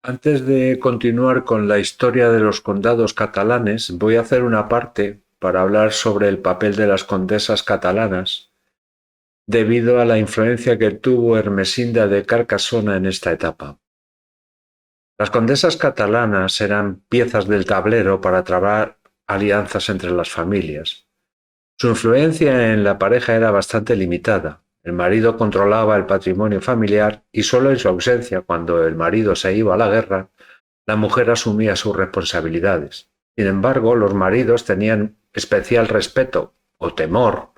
Antes de continuar con la historia de los condados catalanes, voy a hacer una parte para hablar sobre el papel de las condesas catalanas, debido a la influencia que tuvo Ermesinda de Carcasona en esta etapa. Las condesas catalanas eran piezas del tablero para trabar alianzas entre las familias. Su influencia en la pareja era bastante limitada. El marido controlaba el patrimonio familiar y solo en su ausencia, cuando el marido se iba a la guerra, la mujer asumía sus responsabilidades. Sin embargo, los maridos tenían especial respeto o temor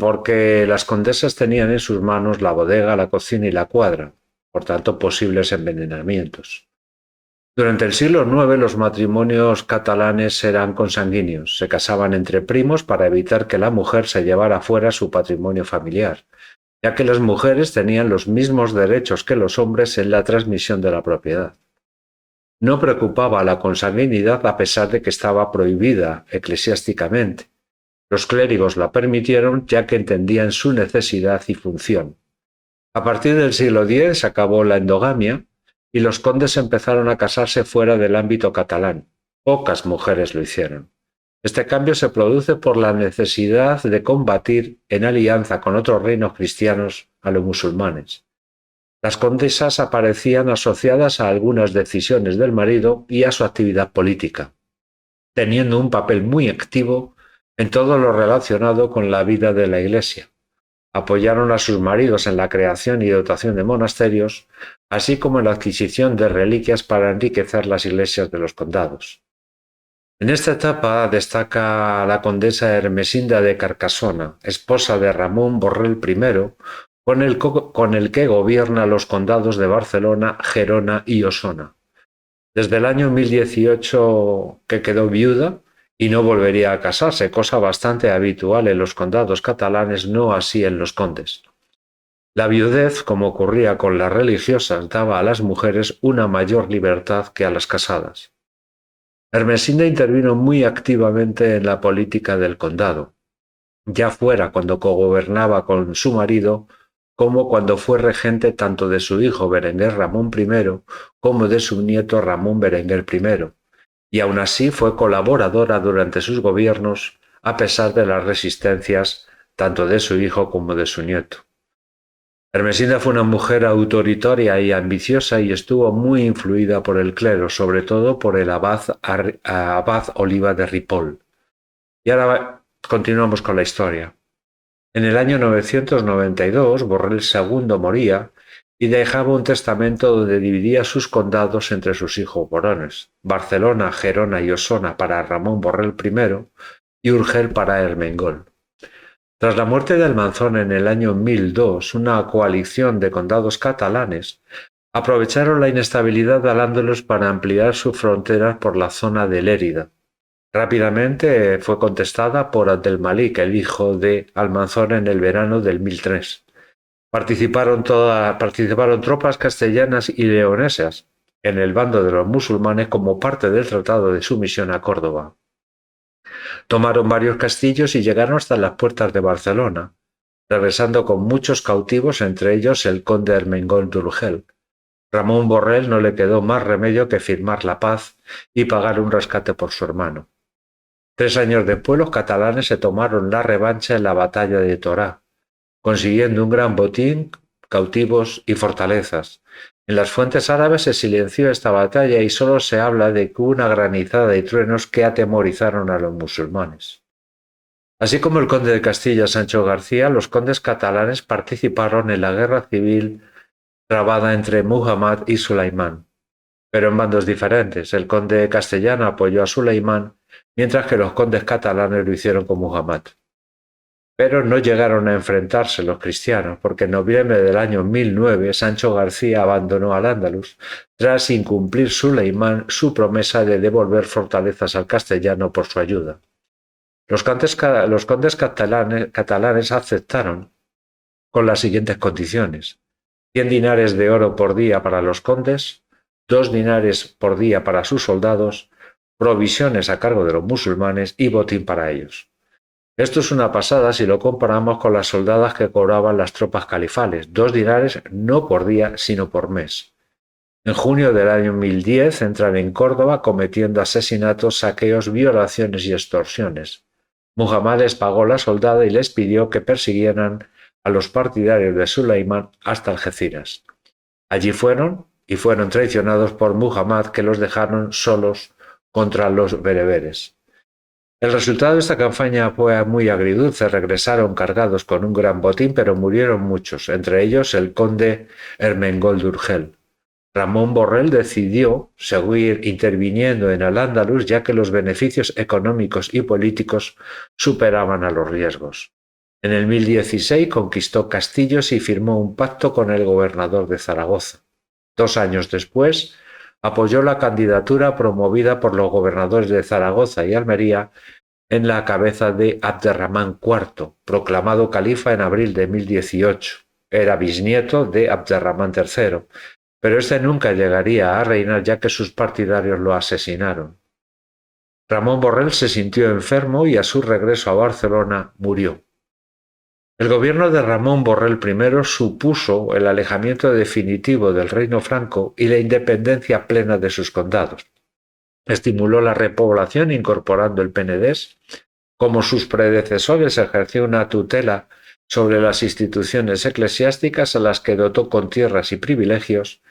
porque las condesas tenían en sus manos la bodega, la cocina y la cuadra, por tanto posibles envenenamientos. Durante el siglo IX los matrimonios catalanes eran consanguíneos, se casaban entre primos para evitar que la mujer se llevara fuera su patrimonio familiar, ya que las mujeres tenían los mismos derechos que los hombres en la transmisión de la propiedad. No preocupaba la consanguinidad a pesar de que estaba prohibida eclesiásticamente. Los clérigos la permitieron ya que entendían su necesidad y función. A partir del siglo X se acabó la endogamia y los condes empezaron a casarse fuera del ámbito catalán. Pocas mujeres lo hicieron. Este cambio se produce por la necesidad de combatir en alianza con otros reinos cristianos a los musulmanes. Las condesas aparecían asociadas a algunas decisiones del marido y a su actividad política, teniendo un papel muy activo en todo lo relacionado con la vida de la Iglesia. Apoyaron a sus maridos en la creación y dotación de monasterios, así como en la adquisición de reliquias para enriquecer las iglesias de los condados. En esta etapa destaca la condesa Ermesinda de Carcasona, esposa de Ramón Borrell I, con el que gobierna los condados de Barcelona, Gerona y Osona. Desde el año 1018 que quedó viuda y no volvería a casarse, cosa bastante habitual en los condados catalanes, no así en los condes. La viudez, como ocurría con las religiosas, daba a las mujeres una mayor libertad que a las casadas. Ermesinda intervino muy activamente en la política del condado, ya fuera cuando cogobernaba con su marido, como cuando fue regente tanto de su hijo Berenguer Ramón I como de su nieto Ramón Berenguer I, y aun así fue colaboradora durante sus gobiernos a pesar de las resistencias tanto de su hijo como de su nieto. Ermesinda fue una mujer autoritaria y ambiciosa y estuvo muy influida por el clero, sobre todo por el abad Oliva de Ripoll. Y ahora continuamos con la historia. En el año 992, Borrell II moría y dejaba un testamento donde dividía sus condados entre sus hijos varones, Barcelona, Gerona y Osona para Ramón Borrell I y Urgel para Ermengol. Tras la muerte de Almanzón en el año 1002, una coalición de condados catalanes aprovecharon la inestabilidad de Al-Ándalus para ampliar sus fronteras por la zona de Lérida. Rápidamente fue contestada por Abdelmalik, el hijo de Almanzón, en el verano del 1003. Participaron tropas castellanas y leonesas en el bando de los musulmanes como parte del tratado de sumisión a Córdoba. Tomaron varios castillos y llegaron hasta las puertas de Barcelona, regresando con muchos cautivos, entre ellos el conde Ermengol de Urgel. Ramón Borrell no le quedó más remedio que firmar la paz y pagar un rescate por su hermano. 3 años después los catalanes se tomaron la revancha en la batalla de Torá, consiguiendo un gran botín, cautivos y fortalezas. En las fuentes árabes se silenció esta batalla y solo se habla de que hubo una granizada y truenos que atemorizaron a los musulmanes. Así como el conde de Castilla Sancho García, los condes catalanes participaron en la guerra civil trabada entre Muhammad y Sulaimán, pero en bandos diferentes. El conde castellano apoyó a Sulaimán, mientras que los condes catalanes lo hicieron con Muhammad. Pero no llegaron a enfrentarse los cristianos, porque en noviembre del año 1009 Sancho García abandonó Al-Ándalus tras incumplir Sulaimán su promesa de devolver fortalezas al castellano por su ayuda. Los condes catalanes aceptaron con las siguientes condiciones: 100 dinares de oro por día para los condes, 2 dinares por día para sus soldados, provisiones a cargo de los musulmanes y botín para ellos. Esto es una pasada si lo comparamos con las soldadas que cobraban las tropas califales, 2 dinares no por día, sino por mes. En junio del año 1010 entran en Córdoba cometiendo asesinatos, saqueos, violaciones y extorsiones. Muhammad les pagó la soldada y les pidió que persiguieran a los partidarios de Sulaimán hasta Algeciras. Allí fueron y fueron traicionados por Muhammad, que los dejaron solos contra los bereberes. El resultado de esta campaña fue muy agridulce. Regresaron cargados con un gran botín, pero murieron muchos, entre ellos el conde Ermengol de Urgel. Ramón Borrell decidió seguir interviniendo en Al-Ándalus, ya que los beneficios económicos y políticos superaban a los riesgos. En el 1016 conquistó Castillos y firmó un pacto con el gobernador de Zaragoza. 2 años después, apoyó la candidatura promovida por los gobernadores de Zaragoza y Almería en la cabeza de Abderramán IV, proclamado califa en abril de 1018. Era bisnieto de Abderramán III, pero este nunca llegaría a reinar, ya que sus partidarios lo asesinaron. Ramón Borrell se sintió enfermo y a su regreso a Barcelona murió. El gobierno de Ramón Borrell I supuso el alejamiento definitivo del reino franco y la independencia plena de sus condados. Estimuló la repoblación incorporando el penedés. Como sus predecesores, ejerció una tutela sobre las instituciones eclesiásticas, a las que dotó con tierras y privilegios,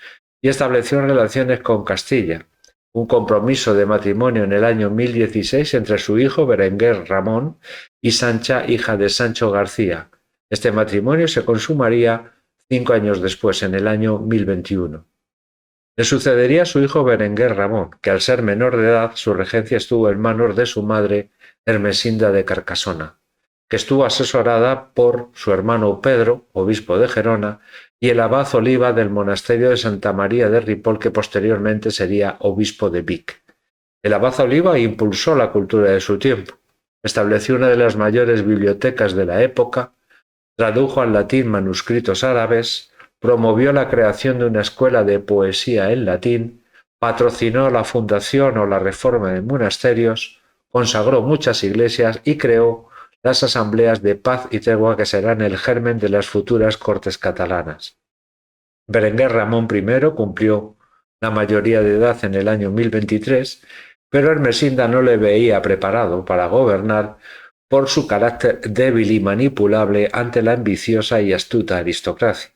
y estableció relaciones con Castilla, un compromiso de matrimonio en el año 1016 entre su hijo Berenguer Ramón y Sancha, hija de Sancho García. Este matrimonio se consumaría 5 años después, en el año 1021. Le sucedería su hijo Berenguer Ramón, que al ser menor de edad su regencia estuvo en manos de su madre Ermesinda de Carcasona, que estuvo asesorada por su hermano Pedro, obispo de Gerona, y el abad Oliva del monasterio de Santa María de Ripoll, que posteriormente sería obispo de Vic. El abad Oliva impulsó la cultura de su tiempo, estableció una de las mayores bibliotecas de la época, tradujo al latín manuscritos árabes, promovió la creación de una escuela de poesía en latín, patrocinó la fundación o la reforma de monasterios, consagró muchas iglesias y creó las asambleas de paz y tregua, que serán el germen de las futuras Cortes catalanas. Berenguer Ramón I cumplió la mayoría de edad en el año 1023, pero Ermesinda no le veía preparado para gobernar por su carácter débil y manipulable ante la ambiciosa y astuta aristocracia.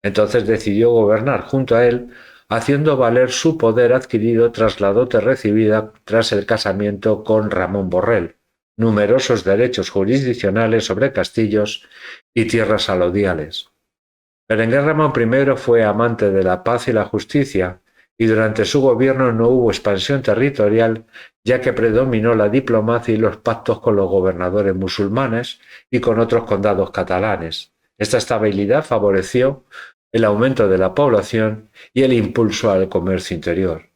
Entonces decidió gobernar junto a él, haciendo valer su poder adquirido tras la dote recibida tras el casamiento con Ramón Borrell, numerosos derechos jurisdiccionales sobre castillos y tierras alodiales. Berenguer Ramón I fue amante de la paz y la justicia, y durante su gobierno no hubo expansión territorial, ya que predominó la diplomacia y los pactos con los gobernadores musulmanes y con otros condados catalanes. Esta estabilidad favoreció el aumento de la población y el impulso al comercio interior.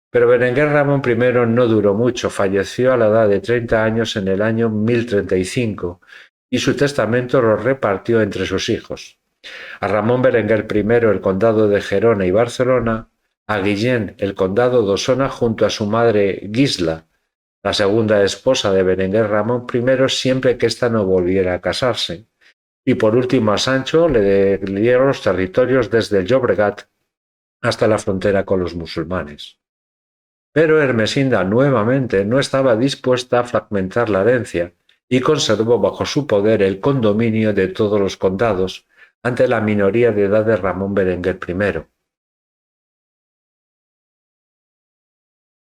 Pero Berenguer Ramón I no duró mucho, falleció a la edad de 30 años en el año 1035, y su testamento lo repartió entre sus hijos. A Ramón Berenguer I el condado de Gerona y Barcelona, a Guillén el condado de Osona junto a su madre Gisla, la segunda esposa de Berenguer Ramón I, siempre que ésta no volviera a casarse, y por último a Sancho le dieron los territorios desde el Llobregat hasta la frontera con los musulmanes. Pero Ermesinda nuevamente no estaba dispuesta a fragmentar la herencia y conservó bajo su poder el condominio de todos los condados ante la minoría de edad de Ramón Berenguer I.